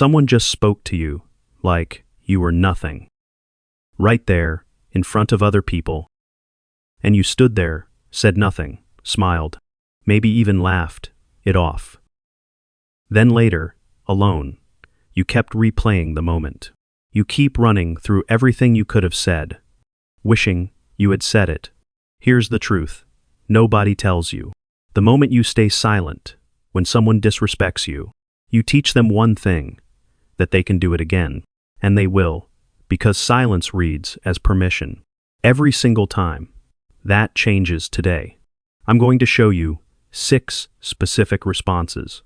Someone just spoke to you, like you were nothing. Right there, in front of other people. And you stood there, said nothing, smiled, maybe even laughed it off. Then later, alone, you kept replaying the moment. You keep running through everything you could have said, wishing you had said it. Here's the truth. Nobody tells you. The moment you stay silent, when someone disrespects you, you teach them one thing, that they can do it again. And they will, because silence reads as permission. Every single time. That changes today. I'm going to show you 6 specific responses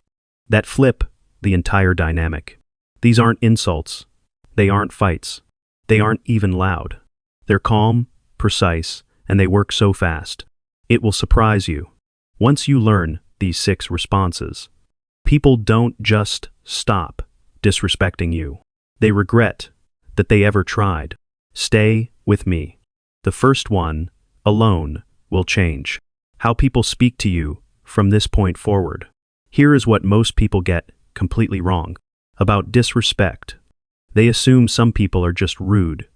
that flip the entire dynamic. These aren't insults. They aren't fights. They aren't even loud. They're calm, precise, and they work so fast. It will surprise you. Once you learn these 6 responses, people don't just stop disrespecting you. They regret that they ever tried. Stay with me. The first one, alone, will change how people speak to you from this point forward. Here is what most people get completely wrong about disrespect. They assume some people are just rude,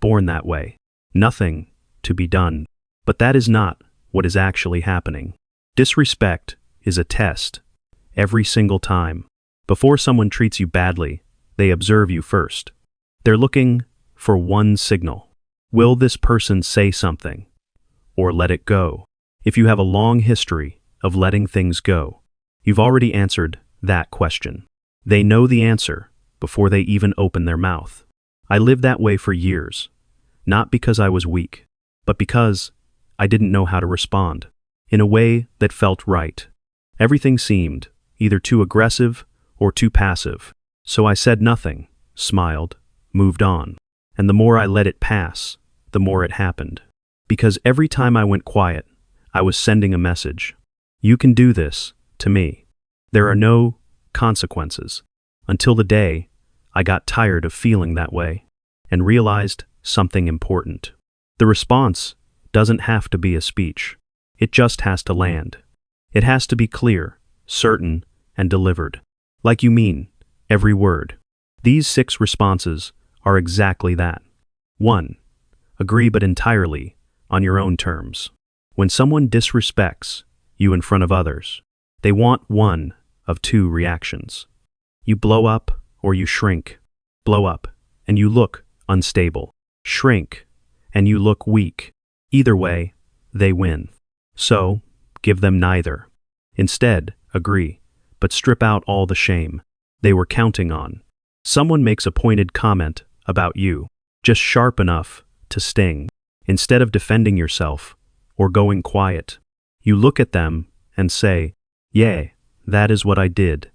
born that way, nothing to be done. But that is not what is actually happening. Disrespect is a test. Every single time. Before someone treats you badly, they observe you first. They're looking for one signal. Will this person say something? Or let it go? If you have a long history of letting things go, you've already answered that question. They know the answer before they even open their mouth. I lived that way for years, not because I was weak, but because I didn't know how to respond in a way that felt right. Everything seemed either too aggressive or too passive. So I said nothing, smiled, moved on. And the more I let it pass, the more it happened. Because every time I went quiet, I was sending a message. You can do this, to me. There are no consequences. Until the day I got tired of feeling that way and realized something important. The response doesn't have to be a speech. It just has to land. It has to be clear, certain, and delivered. Like you mean every word. These 6 responses are exactly that. 1. Agree but entirely on your own terms. When someone disrespects you in front of others, they want one of 2 reactions. You blow up or you shrink. Blow up and you look unstable. Shrink and you look weak. Either way, they win. So, give them neither. Instead, agree, but strip out all the shame they were counting on. Someone makes a pointed comment about you, just sharp enough to sting. Instead of defending yourself or going quiet, you look at them and say, "Yeah, that is what I did,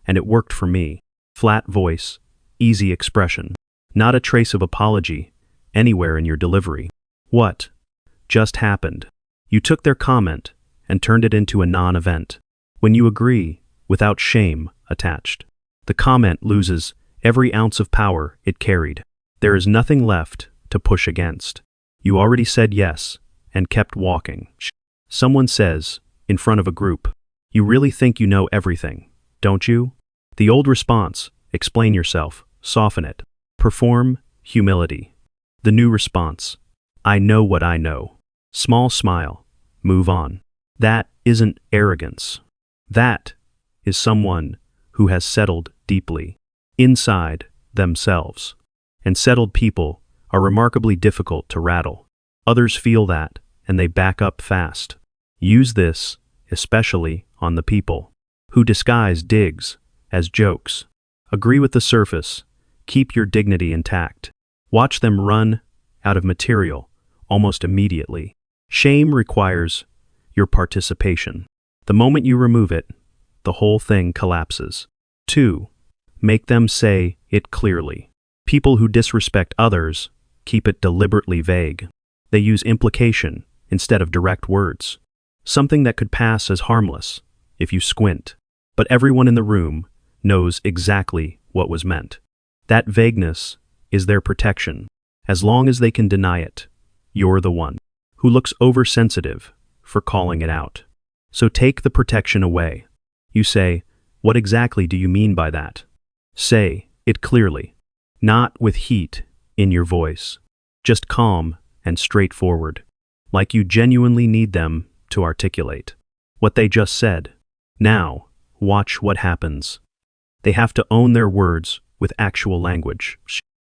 and it worked for me." Flat voice, easy expression, not a trace of apology anywhere in your delivery. What just happened? You took their comment and turned it into a non-event. When you agree without shame attached, the comment loses every ounce of power it carried. There is nothing left to push against. You already said yes and kept walking. Someone says, in front of a group, "You really think you know everything, don't you?" The old response, explain yourself, soften it. Perform humility. The new response, I know what I know. Small smile, move on. That isn't arrogance. That is someone who has settled deeply inside themselves. And settled people are remarkably difficult to rattle. Others feel that, and they back up fast. Use this, especially on the people who disguise digs as jokes. Agree with the surface. Keep your dignity intact. Watch them run out of material almost immediately. Shame requires your participation. The moment you remove it, the whole thing collapses. 2. Make them say it clearly. People who disrespect others keep it deliberately vague. They use implication instead of direct words. Something that could pass as harmless if you squint. But everyone in the room knows exactly what was meant. That vagueness is their protection. As long as they can deny it, you're the one who looks oversensitive for calling it out. So take the protection away. You say, what exactly do you mean by that? Say, it clearly, not with heat in your voice, just calm and straightforward, like you genuinely need them to articulate what they just said. Now, watch what happens. They have to own their words with actual language,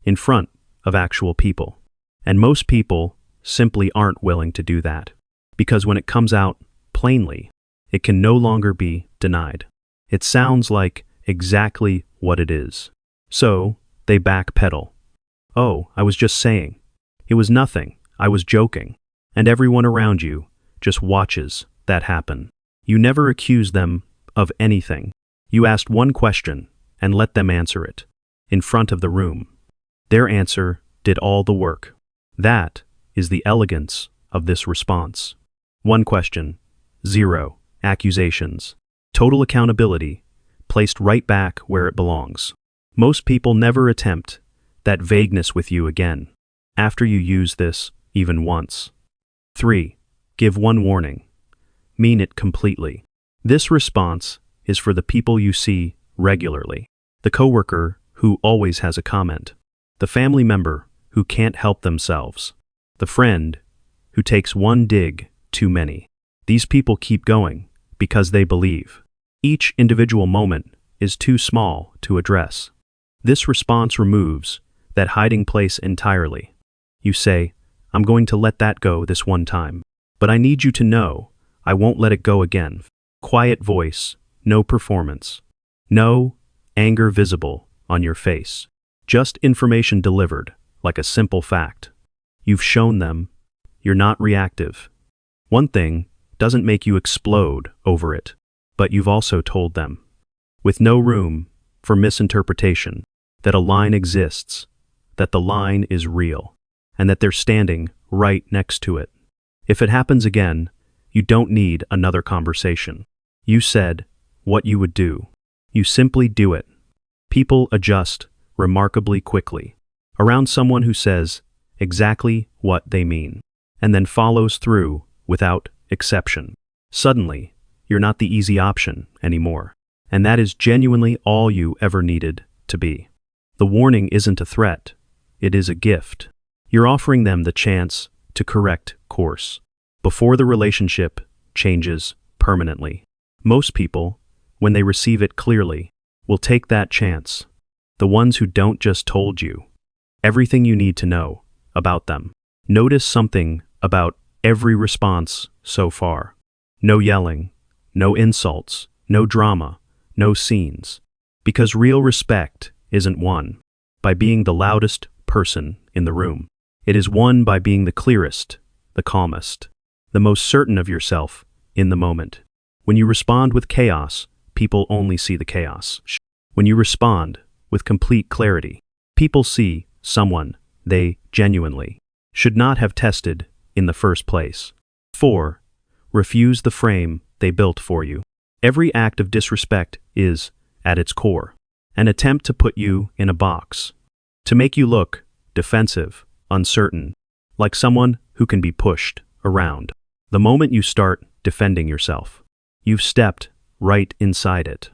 in front of actual people. And most people simply aren't willing to do that, because when it comes out plainly, it can no longer be denied. It sounds like exactly what it is. So, they backpedal. Oh, I was just saying. It was nothing. I was joking. And everyone around you just watches that happen. You never accuse them of anything. You asked one question and let them answer it in front of the room. Their answer did all the work. That is the elegance of this response. One question, zero accusations. Total accountability, placed right back where it belongs. Most people never attempt that vagueness with you again, after you use this even once. 3. Give one warning. Mean it completely. This response is for the people you see regularly. The coworker who always has a comment. The family member who can't help themselves. The friend who takes one dig too many. These people keep going because they believe each individual moment is too small to address. This response removes that hiding place entirely. You say, I'm going to let that go this one time, but I need you to know I won't let it go again. Quiet voice, no performance. No anger visible on your face. Just information delivered, like a simple fact. You've shown them you're not reactive. One thing doesn't make you explode over it, but you've also told them, with no room for misinterpretation, that a line exists, that the line is real, and that they're standing right next to it. If it happens again, you don't need another conversation. You said what you would do. You simply do it. People adjust remarkably quickly around someone who says exactly what they mean, and then follows through without exception. Suddenly, you're not the easy option anymore, and that is genuinely all you ever needed to be. The warning isn't a threat, it is a gift. You're offering them the chance to correct course before the relationship changes permanently. Most people, when they receive it clearly, will take that chance. The ones who don't just told you everything you need to know about them. Notice something about every response so far. No yelling, no insults, no drama, no scenes. Because real respect isn't won by being the loudest person in the room. It is won by being the clearest, the calmest, the most certain of yourself in the moment. When you respond with chaos, people only see the chaos. When you respond with complete clarity, people see someone they genuinely should not have tested in the first place. 4. Refuse the frame they built for you. Every act of disrespect is, at its core, an attempt to put you in a box, to make you look defensive, uncertain, like someone who can be pushed around. The moment you start defending yourself, you've stepped right inside it.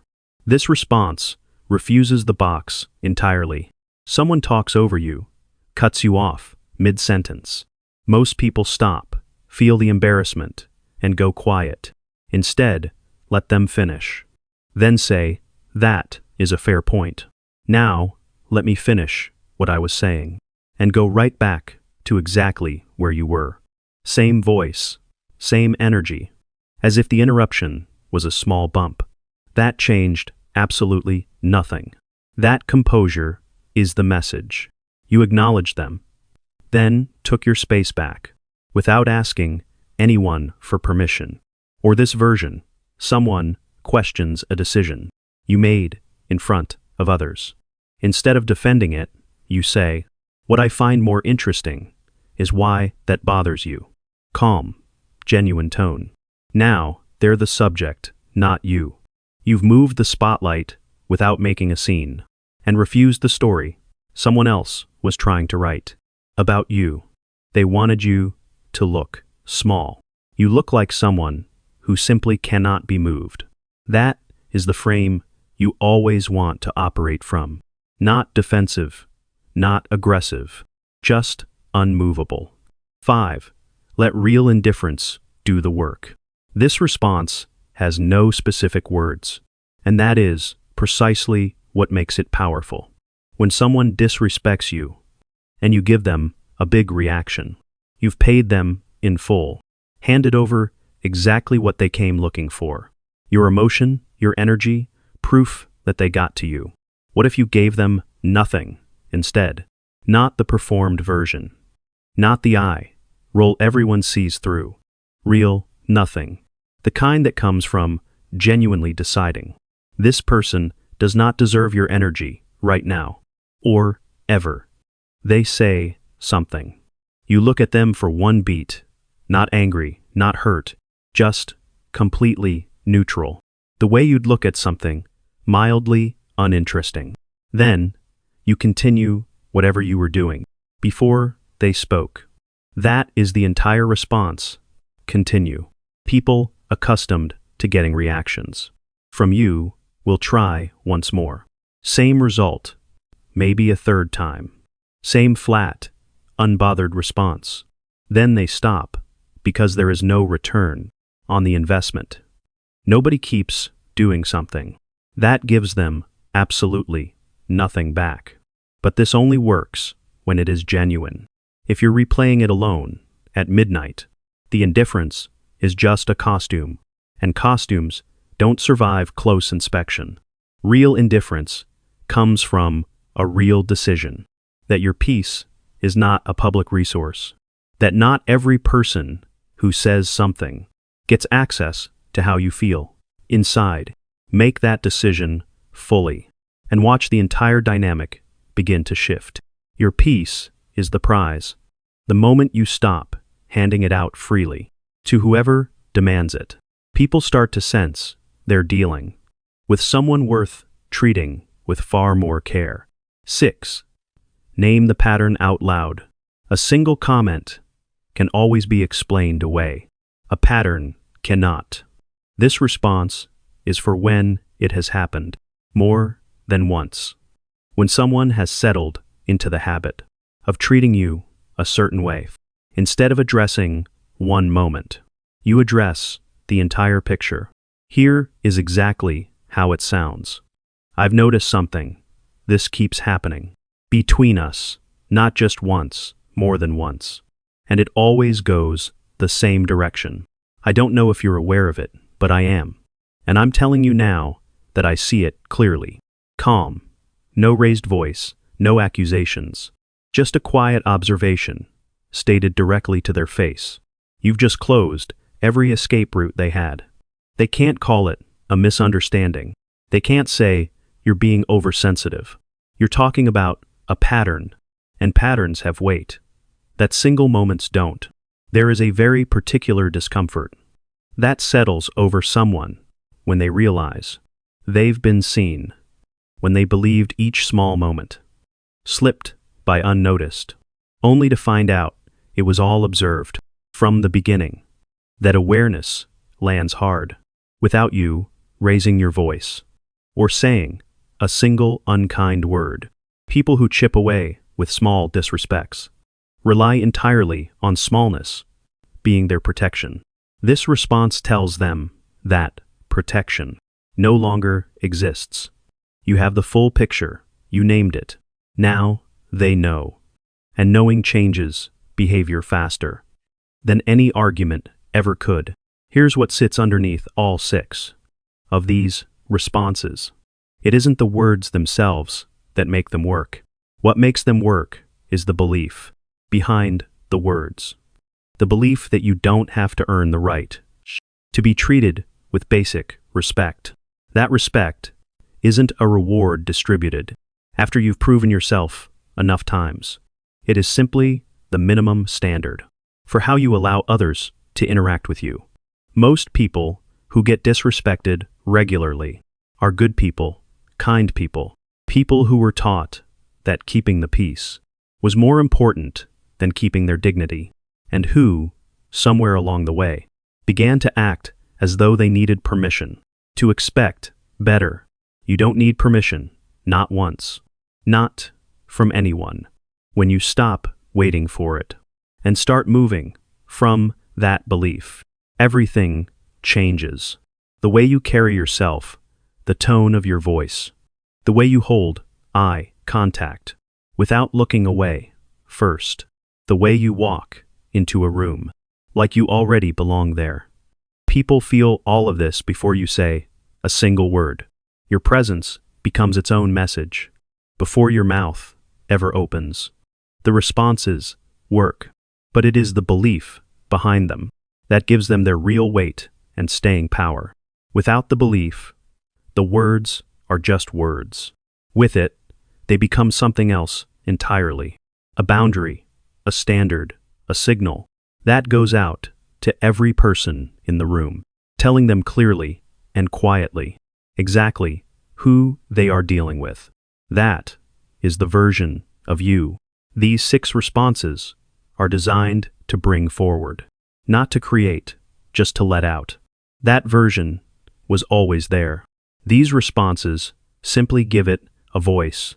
This response refuses the box entirely. Someone talks over you, cuts you off mid-sentence. Most people stop, feel the embarrassment, and go quiet. Instead, let them finish. Then say, that is a fair point. Now, let me finish what I was saying, and go right back to exactly where you were. Same voice, same energy, as if the interruption was a small bump. That changed absolutely nothing. That composure is the message. You acknowledged them, then took your space back, without asking anyone for permission. Or this version, someone questions a decision you made in front of others. Instead of defending it, you say, what I find more interesting is why that bothers you. Calm, genuine tone. Now, they're the subject, not you. You've moved the spotlight without making a scene, and refused the story someone else was trying to write about you. They wanted you to look small. You look like someone who simply cannot be moved. That is the frame you always want to operate from. Not defensive, not aggressive, just unmovable. 5. Let real indifference do the work. This response has no specific words, and that is precisely what makes it powerful. When someone disrespects you, and you give them a big reaction, you've paid them in full, handed over exactly what they came looking for. Your emotion, your energy, proof that they got to you. What if you gave them nothing instead? Not the performed version. Not the eye roll everyone sees through. Real nothing. The kind that comes from genuinely deciding, this person does not deserve your energy right now, or ever. They say something. You look at them for one beat, not angry, not hurt, just completely neutral. The way you'd look at something mildly uninteresting. Then, you continue whatever you were doing before they spoke. That is the entire response. Continue. People accustomed to getting reactions from you will try once more. Same result, maybe a third time. Same flat, unbothered response. Then they stop because there is no return on the investment. Nobody keeps doing something. That gives them absolutely nothing back. But this only works when it is genuine. If you're replaying it alone, at midnight, the indifference is just a costume, and costumes don't survive close inspection. Real indifference comes from a real decision that your peace is not a public resource, that not every person who says something gets access to how you feel inside. Make that decision fully, and watch the entire dynamic begin to shift. Your peace is the prize. The moment you stop handing it out freely to whoever demands it, people start to sense they're dealing with someone worth treating with far more care. 6. Name the pattern out loud. A single comment can always be explained away. A pattern cannot. This response is for when it has happened more than once. When someone has settled into the habit of treating you a certain way. Instead of addressing one moment, you address the entire picture. Here is exactly how it sounds. I've noticed something. This keeps happening between us, not just once, more than once. And it always goes the same direction. I don't know if you're aware of it, but I am. And I'm telling you now that I see it clearly. Calm. No raised voice, no accusations. Just a quiet observation, stated directly to their face. You've just closed every escape route they had. They can't call it a misunderstanding. They can't say you're being oversensitive. You're talking about a pattern, and patterns have weight that single moments don't. There is a very particular discomfort that settles over someone when they realize they've been seen, when they believed each small moment slipped by unnoticed, only to find out it was all observed from the beginning. That awareness lands hard, without you raising your voice or saying a single unkind word. People who chip away with small disrespects rely entirely on smallness being their protection. This response tells them that protection no longer exists. You have the full picture, you named it. Now they know. And knowing changes behavior faster than any argument ever could. Here's what sits underneath all 6 of these responses. It isn't the words themselves that make them work. What makes them work is the belief behind the words. The belief that you don't have to earn the right to be treated with basic respect. That respect isn't a reward distributed after you've proven yourself enough times. It is simply the minimum standard for how you allow others to interact with you. Most people who get disrespected regularly are good people, kind people, people who were taught that keeping the peace was more important than keeping their dignity, and who, somewhere along the way, began to act as though they needed permission to expect better. You don't need permission, not once. not from anyone. When you stop waiting for it and start moving from that belief, everything changes. The way you carry yourself, the tone of your voice, the way you hold eye contact without looking away first, the way you walk into a room like you already belong there. People feel all of this before you say a single word. Your presence becomes its own message before your mouth ever opens. The responses work, but it is the belief behind them that gives them their real weight and staying power. Without the belief, the words are just words. With it, they become something else entirely. A boundary, a standard, a signal that goes out to every person in the room, telling them clearly and quietly exactly who they are dealing with. That is the version of you. These 6 responses are designed to bring forward, not to create, just to let out. That version was always there. These responses simply give it a voice,